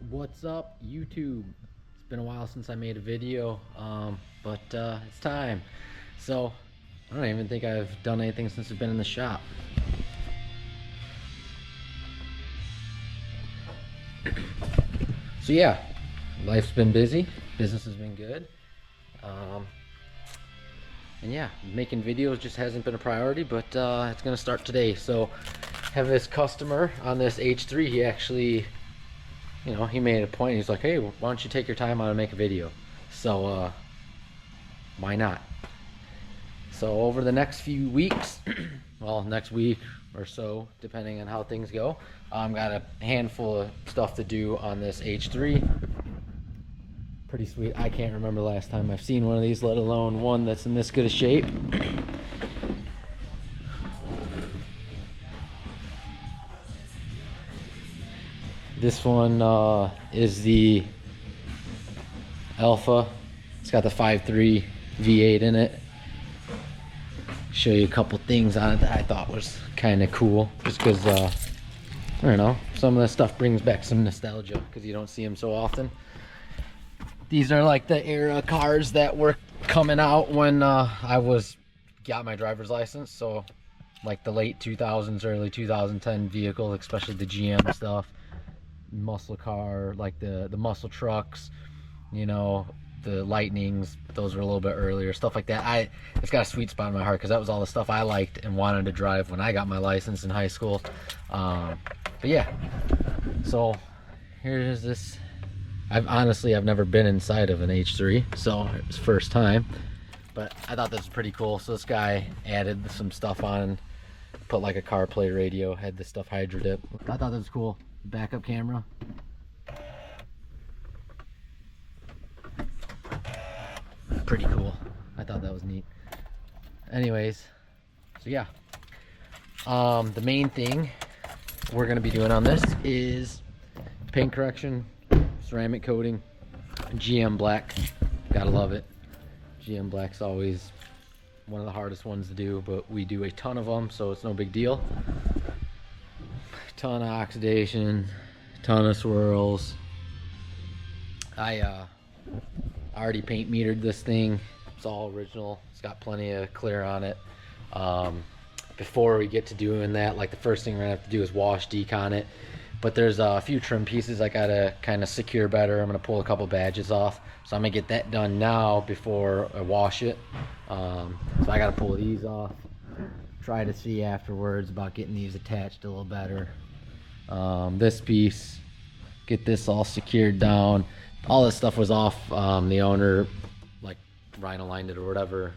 What's up, YouTube? It's been a while since I made a video, but it's time. So I don't even think I've done anything since I've been in the shop. So yeah, life's been busy, business has been good, and yeah, making videos just hasn't been a priority, but it's gonna start today. So have this customer on this H3. He actually, he made a point. He's like, hey, why don't you take your time out and make a video? So why not? So over the next few weeks, well, next week or so, depending on how things go, got a handful of stuff to do on this H3. Pretty sweet. I can't remember the last time I've seen one of these, let alone one that's in this good a shape. This one is the Alpha. It's got the 5.3 V8 in it. Show you a couple things on it that I thought was kind of cool, just because I don't know, some of this stuff brings back some nostalgia because you don't see them so often. These are like the era cars that were coming out when I got my driver's license. So like the late 2000s, early 2010 vehicles, especially the GM stuff, muscle car, like the muscle trucks, the Lightnings. Those were a little bit earlier, stuff like that. It's got a sweet spot in my heart because that was all the stuff I liked and wanted to drive when I got my license in high school. But yeah, so here's this. I've never been inside of an H3, so it was first time, but I thought that was pretty cool. So this guy added some stuff on, put like a CarPlay radio, had this stuff hydro dip. I thought that was cool. Backup camera. Pretty cool. I thought that was neat. Anyways, so yeah, the main thing we're gonna be doing on this is paint correction, ceramic coating, GM black. Gotta love it. GM black's always one of the hardest ones to do, but we do a ton of them, so it's no big deal. Ton of oxidation, ton of swirls. I already paint metered this thing. It's all original. It's got plenty of clear on it. Before we get to doing that, like the first thing we're gonna have to do is wash, decon it. But there's a few trim pieces I gotta kind of secure better. I'm gonna pull a couple badges off, so I'm gonna get that done now before I wash it. So I gotta pull these off. Try to see afterwards about getting these attached a little better. This piece, get this all secured down. All this stuff was off the owner, like Rhino lined it or whatever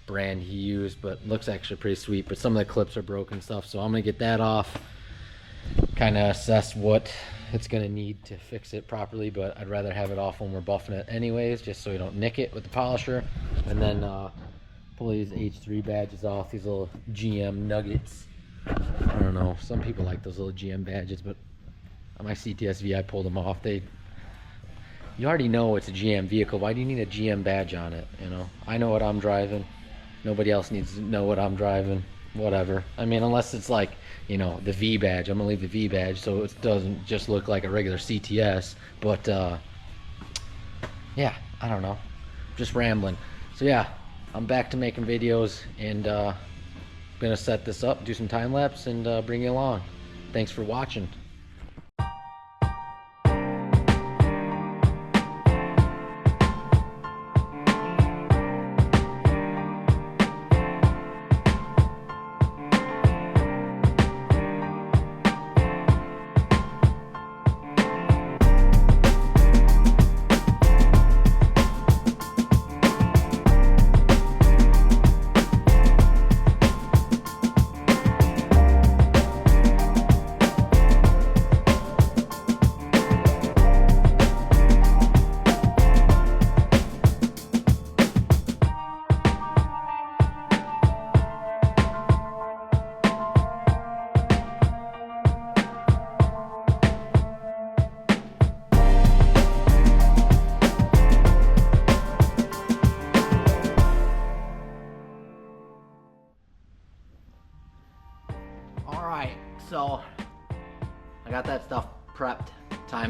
brand he used, but looks actually pretty sweet. But some of the clips are broken stuff, so I'm gonna get that off, kind of assess what it's gonna need to fix it properly. But I'd rather have it off when we're buffing it anyways, just so we don't nick it with the polisher. And then pull these H3 badges off, these little GM nuggets. I don't know, some people like those little GM badges, but on my CTSV I pulled them off. You already know it's a GM vehicle. Why do you need a GM badge on it? I know what I'm driving. Nobody else needs to know what I'm driving. Whatever. I mean, unless it's like, the V badge. I'm gonna leave the V badge so it doesn't just look like a regular CTS. But yeah, I don't know. Just rambling. So yeah, I'm back to making videos, and gonna set this up, do some time lapse, and bring you along. Thanks for watching.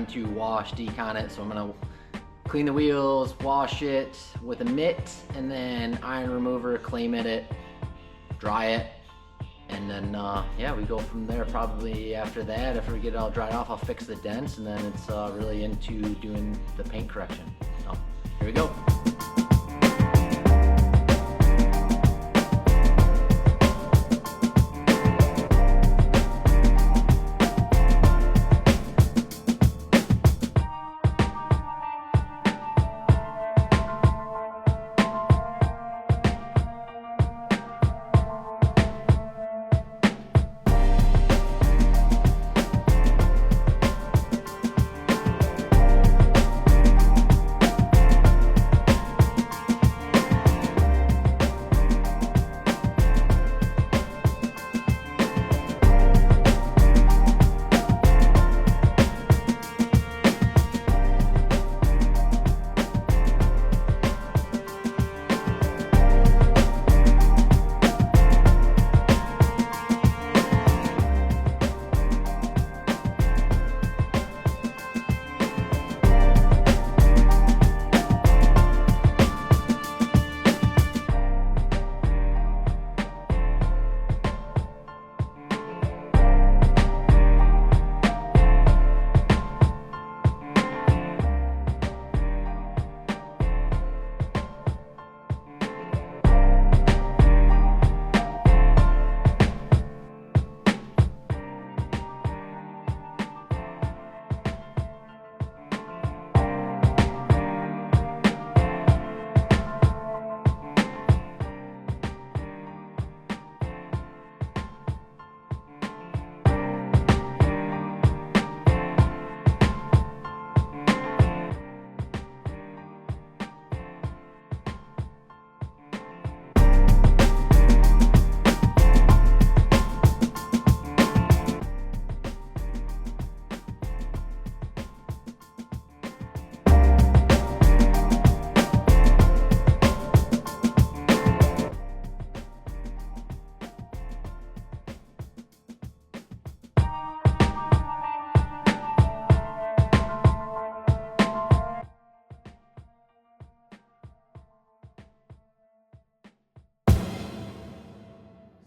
to wash decon it. So I'm gonna clean the wheels, wash it with a mitt, and then iron remover, clay mitt it, dry it, and then yeah, we go from there. Probably after that, after we get it all dried off, I'll fix the dents, and then it's really into doing the paint correction. So here we go.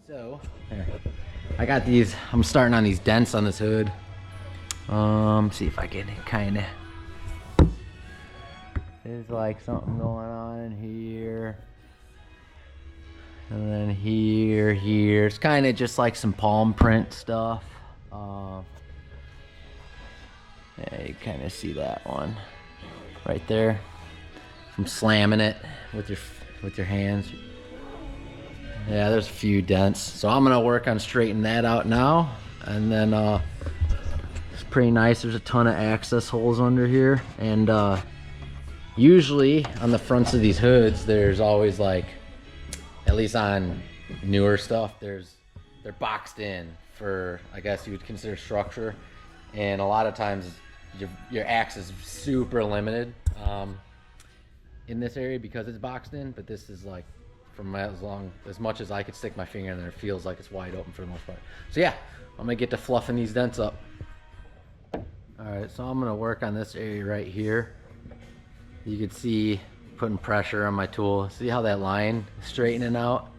So, here. I got these, I'm starting on these dents on this hood. See if I get it kinda. There's like something going on in here. And then here. It's kinda just like some palm print stuff. Yeah, you kinda see that one right there. From slamming it with your hands. Yeah, there's a few dents. So I'm gonna work on straightening that out now. And then it's pretty nice. There's a ton of access holes under here. And usually on the fronts of these hoods, there's always like, at least on newer stuff, they're boxed in for, I guess you would consider structure. And a lot of times your access is super limited in this area because it's boxed in, but this is like, from as much as I could stick my finger in there, it feels like it's wide open for the most part. So yeah, I'm gonna get to fluffing these dents up. All right, so I'm gonna work on this area right here. You can see putting pressure on my tool. See how that line is straightening out?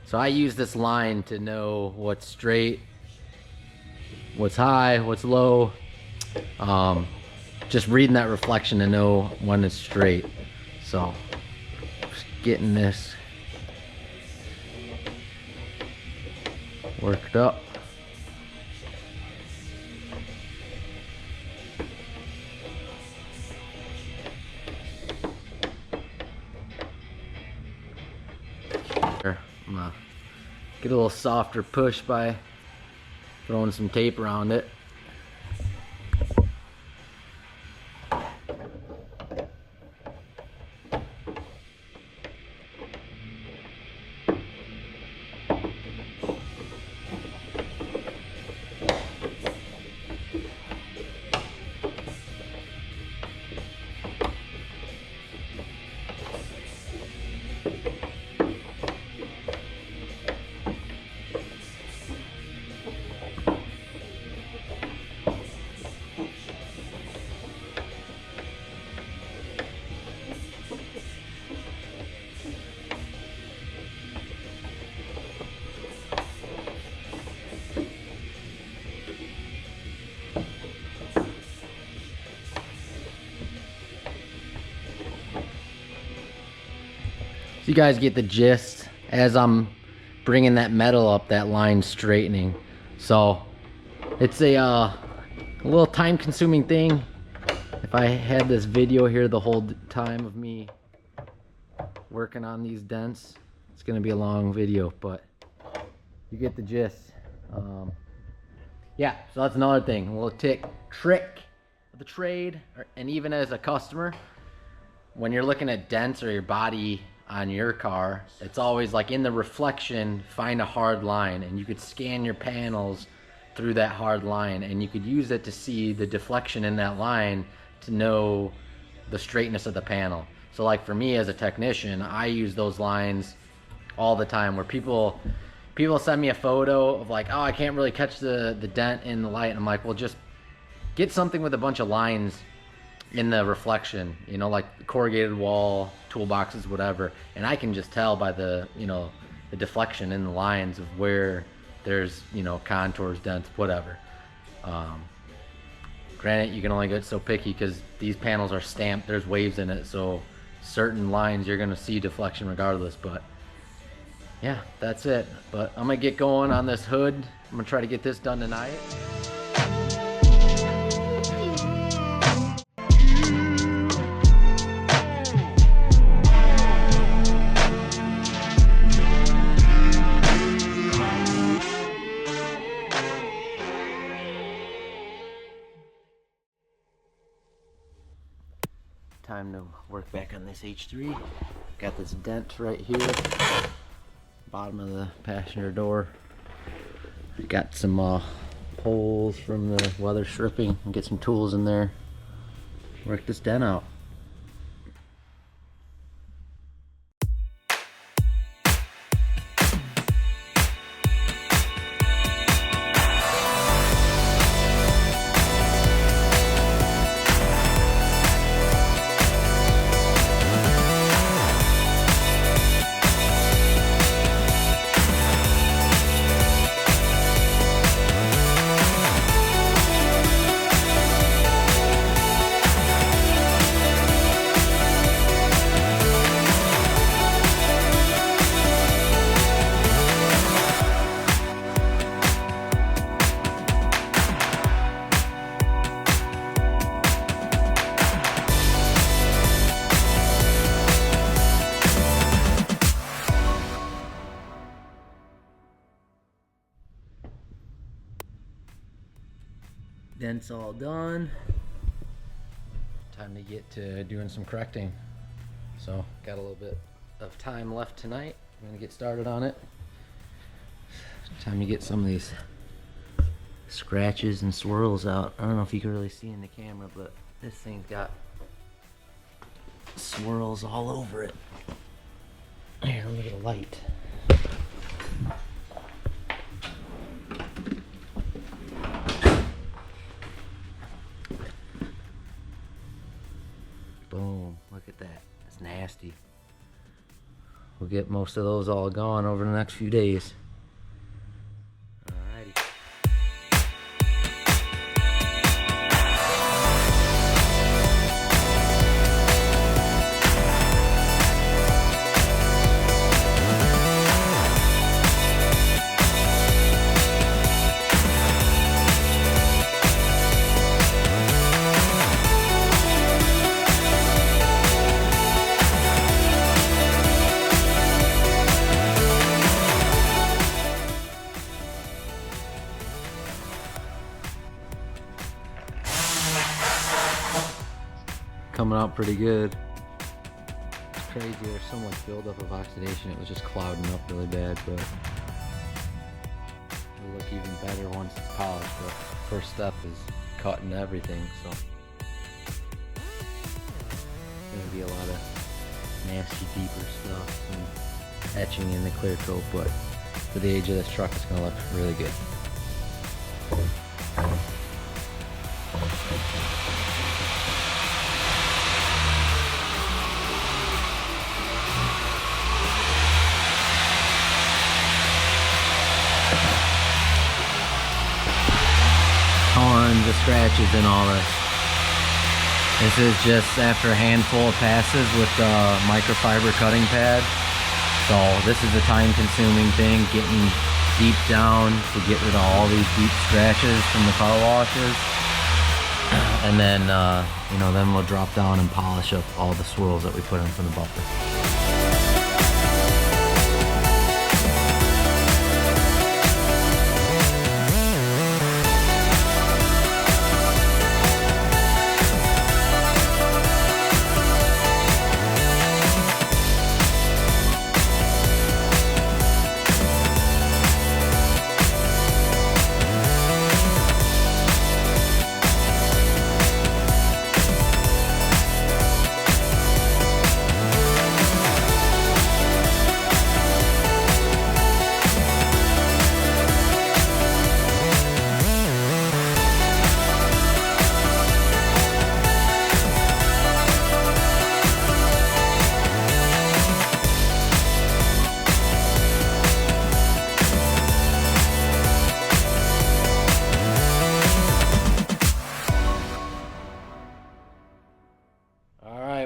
So I use this line to know what's straight, what's high, what's low. Just reading that reflection to know when it's straight. So just getting this worked up. I'm gonna get a little softer push by throwing some tape around it. you guys get the gist, as I'm bringing that metal up, that line's straightening. So it's a little time consuming thing. If I had this video here the whole time of me working on these dents, it's gonna be a long video, but you get the gist. Yeah, so that's another thing, a little trick of the trade, and even as a customer, when you're looking at dents or your body on your car, it's always like in the reflection, find a hard line, and you could scan your panels through that hard line, and you could use it to see the deflection in that line to know the straightness of the panel. So like for me as a technician, I use those lines all the time, where people send me a photo of like, oh, I can't really catch the dent in the light, and I'm like, well, just get something with a bunch of lines in the reflection, you know, like corrugated wall, toolboxes, whatever, and I can just tell by the, you know, the deflection in the lines of where there's, you know, contours, dents, whatever. Granted, you can only get so picky because these panels are stamped, there's waves in it, so certain lines you're gonna see deflection regardless. But yeah, that's it. But I'm gonna get going on this hood. I'm gonna try to get this done tonight. Time to work back on this H3. Got this dent right here, bottom of the passenger door. Got some holes from the weather stripping, and get some tools in there, work this dent out. Dent's all done. Time to get to doing some correcting. So got a little bit of time left tonight. I'm gonna get started on it. Time to get some of these scratches and swirls out. I don't know if you can really see in the camera, but this thing's got swirls all over it. Here, look at the light. Boom, look at that. That's nasty. We'll get most of those all gone over the next few days. Alrighty. Coming out pretty good. It's crazy, there's so much buildup of oxidation, it was just clouding up really bad, but it'll look even better once it's polished. But first step is cutting everything, so it's gonna be a lot of nasty deeper stuff and etching in the clear coat, but for the age of this truck it's gonna look really good. Tons of scratches and all this. This is just after a handful of passes with the microfiber cutting pad. So this is a time-consuming thing, getting deep down to get rid of all these deep scratches from the car washes. And then, you know, then we'll drop down and polish up all the swirls that we put in from the bumper.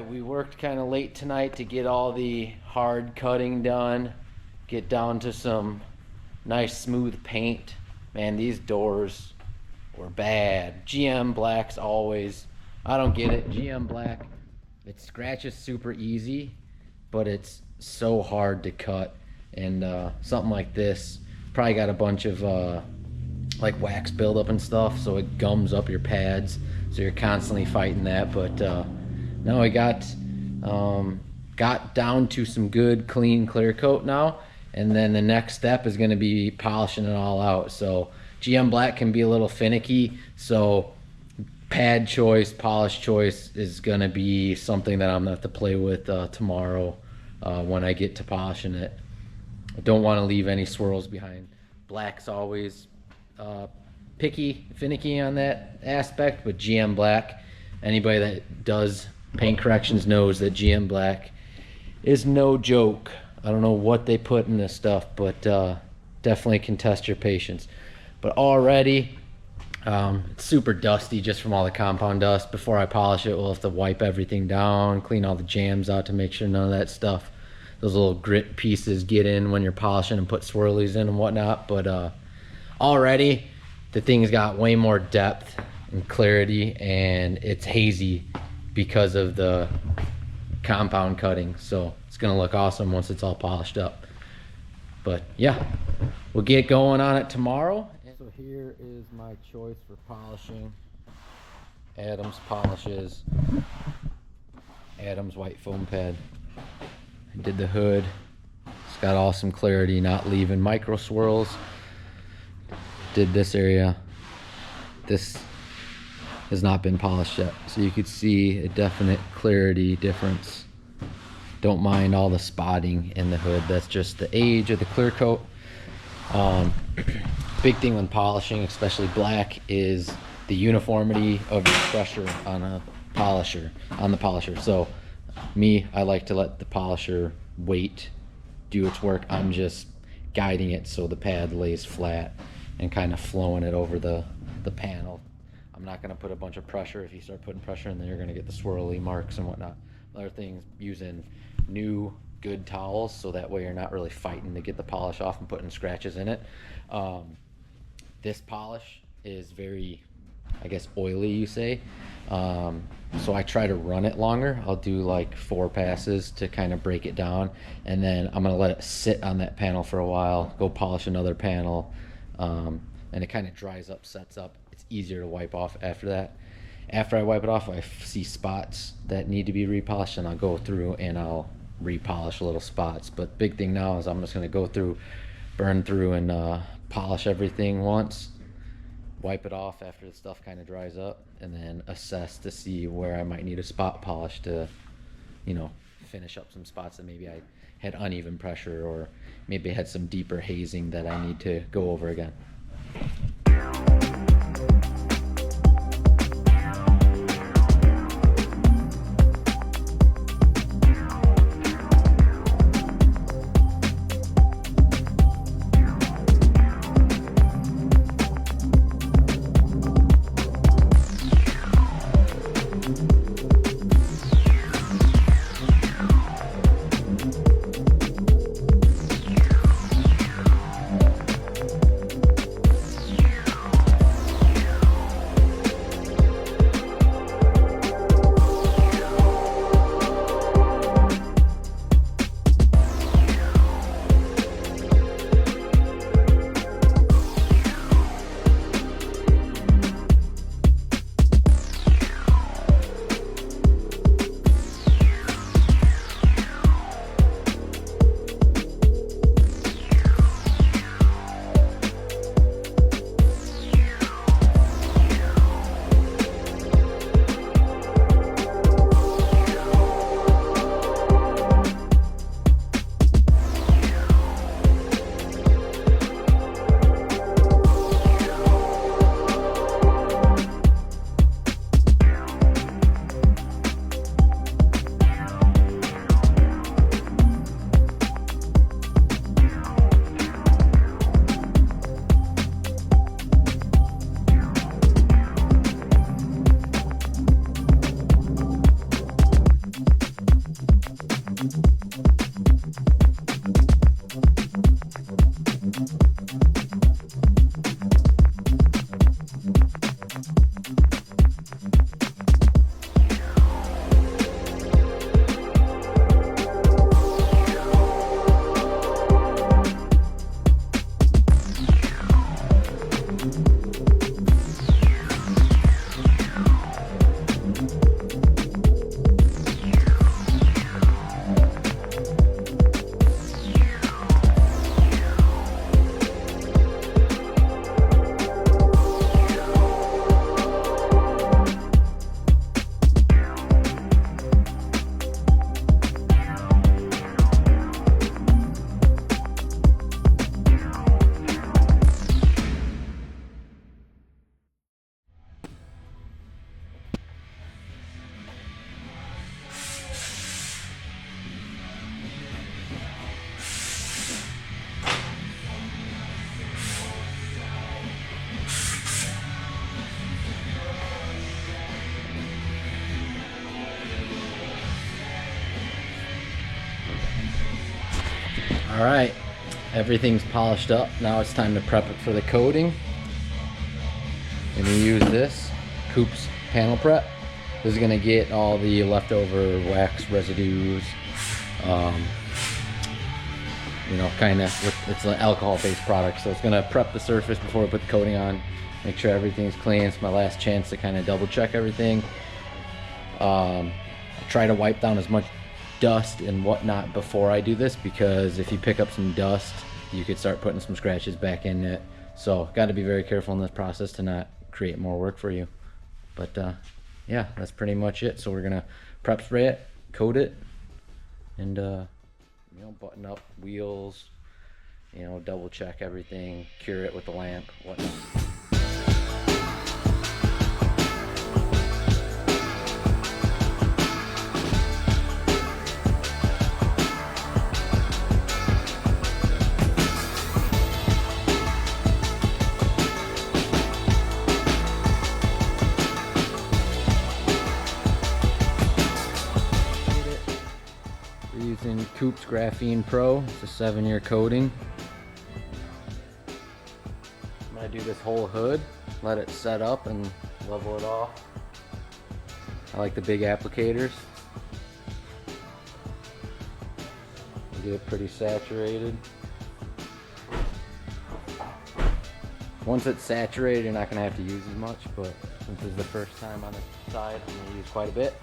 We worked kind of late tonight to get all the hard cutting done, get down to some nice smooth paint. Man, these doors were bad. GM black's always, I don't get it. GM black, it scratches super easy, but it's so hard to cut. And something like this probably got a bunch of like wax buildup and stuff, so it gums up your pads, so you're constantly fighting that. But now I got down to some good clean clear coat now, and then the next step is going to be polishing it all out. So GM black can be a little finicky, so pad choice, polish choice is going to be something that I'm going to have to play with tomorrow when I get to polishing it. I don't want to leave any swirls behind. Black's always finicky on that aspect, but GM black, anybody that does paint corrections knows that GM black is no joke. I don't know what they put in this stuff, but definitely can test your patience. But already it's super dusty just from all the compound dust. Before I polish it, we'll have to wipe everything down, clean all the jams out to make sure none of that stuff, those little grit pieces, get in when you're polishing and put swirlies in and whatnot. But already the thing's got way more depth and clarity, and it's hazy because of the compound cutting. So it's gonna look awesome once it's all polished up. But yeah, we'll get going on it tomorrow. So here is my choice for polishing. Adams Polishes, Adams white foam pad. I did the hood. It's got awesome clarity, not leaving micro swirls. Did this area. This has not been polished yet, so you could see a definite clarity difference. Don't mind all the spotting in the hood. That's just the age of the clear coat. Big thing when polishing, especially black, is the uniformity of your pressure on the polisher. So me, I like to let the polisher weight do its work. I'm just guiding it so the pad lays flat and kind of flowing it over the panel. I'm not going to put a bunch of pressure. If you start putting pressure in there, you're going to get the swirly marks and whatnot. Other things, using new good towels, so that way you're not really fighting to get the polish off and putting scratches in it. This polish is very, I guess, oily, you say. So I try to run it longer. I'll do like 4 passes to kind of break it down, and then I'm going to let it sit on that panel for a while, go polish another panel, and it kind of dries up, sets up. It's easier to wipe off after that. After I wipe it off, I see spots that need to be repolished, and I'll go through and I'll repolish little spots. But big thing now is I'm just going to go through, burn through, and polish everything once, wipe it off after the stuff kind of dries up, and then assess to see where I might need a spot polish to, you know, finish up some spots that maybe I had uneven pressure, or maybe I had some deeper hazing that I need to go over again. All right, everything's polished up. Now it's time to prep it for the coating. And we use this Coop's panel prep. This is gonna get all the leftover wax residues, you know, kind of, it's an alcohol-based product, so it's gonna prep the surface before we put the coating on, make sure everything's clean. It's my last chance to kind of double check everything. Try to wipe down as much dust and whatnot before I do this, because if you pick up some dust, you could start putting some scratches back in it. So got to be very careful in this process to not create more work for you. But yeah, that's pretty much it. So we're gonna prep spray it, coat it, and you know, button up wheels, you know, double check everything, cure it with the lamp, whatnot. Using Coop's Graphene Pro. It's a 7-year coating. I'm gonna do this whole hood, let it set up and level it off. I like the big applicators. Get it pretty saturated. Once it's saturated, you're not gonna have to use as much, but since this is the first time on the side, I'm gonna use quite a bit.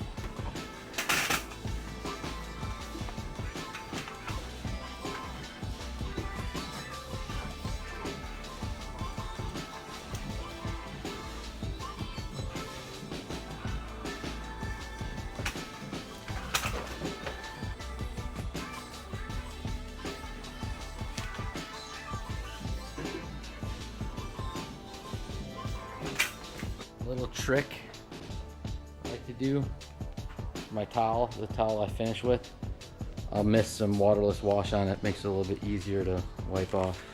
Little trick I like to do, my towel, the towel I finish with, I'll mist some waterless wash on it, makes it a little bit easier to wipe off.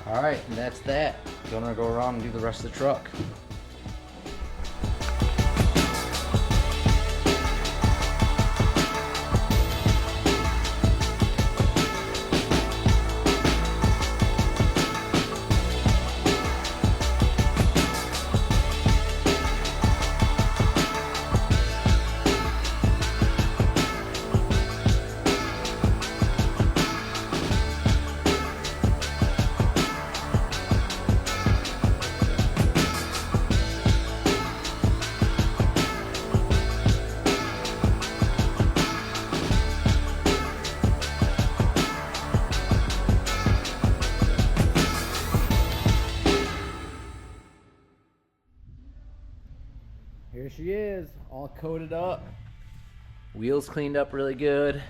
All right, and that's that. Gonna go around and do the rest of the truck. Here she is, all coated up. Wheels cleaned up really good.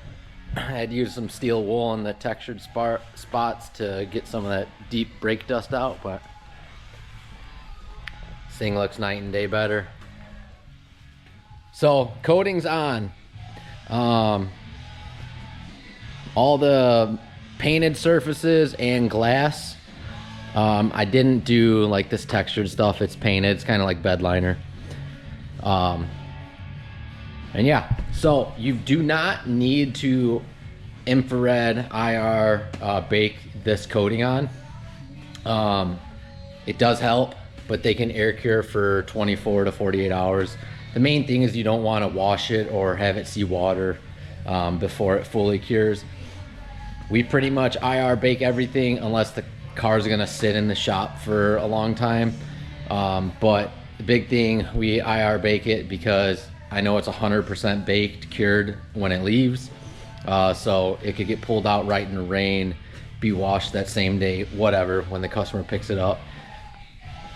I had to use some steel wool in the textured spots to get some of that deep brake dust out, but this thing looks night and day better. So coating's on. All the painted surfaces and glass. I didn't do like this textured stuff. It's painted. It's kind of like bed liner. And yeah, so you do not need to infrared IR bake this coating on. It does help, but they can air cure for 24 to 48 hours. The main thing is you don't want to wash it or have it see water before it fully cures. We pretty much IR bake everything unless the car's gonna sit in the shop for a long time. But the big thing, we IR bake it because I know it's 100% baked, cured when it leaves. So it could get pulled out right in the rain, be washed that same day, whatever, when the customer picks it up.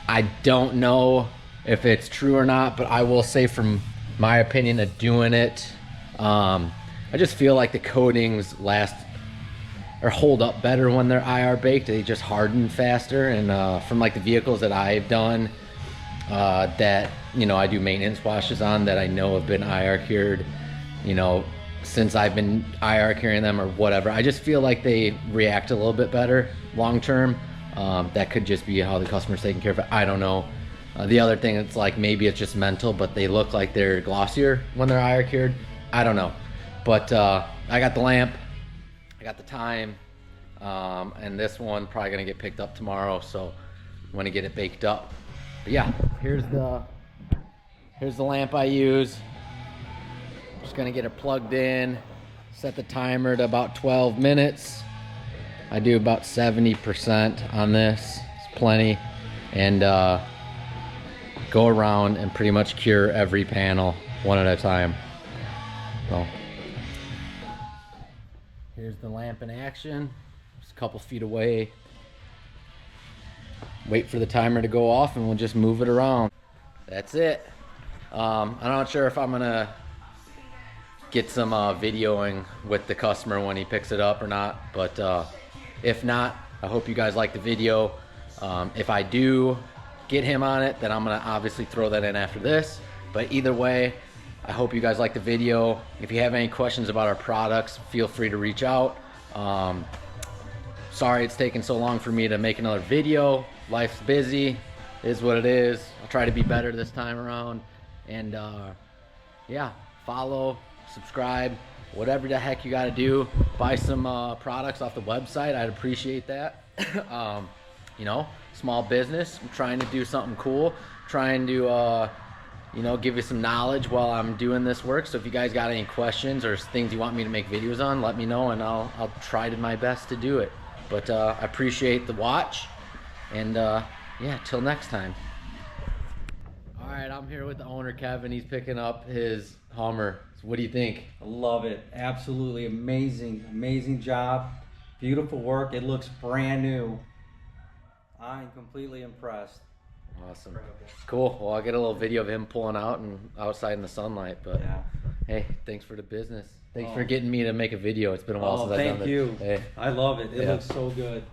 I don't know if it's true or not, but I will say from my opinion of doing it, I just feel like the coatings last or hold up better when they're IR baked. They just harden faster. And from like the vehicles that I've done, that, you know, I do maintenance washes on that I know have been IR cured, you know, since I've been IR curing them or whatever, I just feel like they react a little bit better long term. That could just be how the customer's taking care of it. I don't know. The other thing, it's like maybe it's just mental, but they look like they're glossier when they're IR cured. I don't know. But I got the lamp, I got the time, and this one probably gonna get picked up tomorrow, so I'm gonna get it baked up. But yeah, here's the lamp I use. Just gonna get it plugged in, set the timer to about 12 minutes. I do about 70% on this, it's plenty. And go around and pretty much cure every panel one at a time. So here's the lamp in action. Just a couple feet away. Wait for the timer to go off and we'll just move it around. That's it. I'm not sure if I'm gonna get some videoing with the customer when he picks it up or not, but if not, I hope you guys like the video. If I do get him on it, then I'm gonna obviously throw that in after this. But either way, I hope you guys like the video. If you have any questions about our products, feel free to reach out. Sorry it's taken so long for me to make another video. Life's busy, is what it is. I'll try to be better this time around. And yeah, follow, subscribe, whatever the heck you gotta do. Buy some products off the website, I'd appreciate that. You know, small business, I'm trying to do something cool, trying to you know, give you some knowledge while I'm doing this work. So if you guys got any questions or things you want me to make videos on, let me know and I'll try to my best to do it. But I appreciate the watch, and yeah, till next time. All right, I'm here with the owner, Kevin. He's picking up his Hummer. So what do you think? I love it. Absolutely amazing, amazing job. Beautiful work. It looks brand new. I'm completely impressed. Awesome. Incredible. Cool. Well, I'll get a little video of him pulling out and outside in the sunlight. But Yeah. hey, thanks for the business. Thanks for getting me to make a video. It's been a while since I've done Thank it. you. Hey. I love it. It Yeah. looks so good.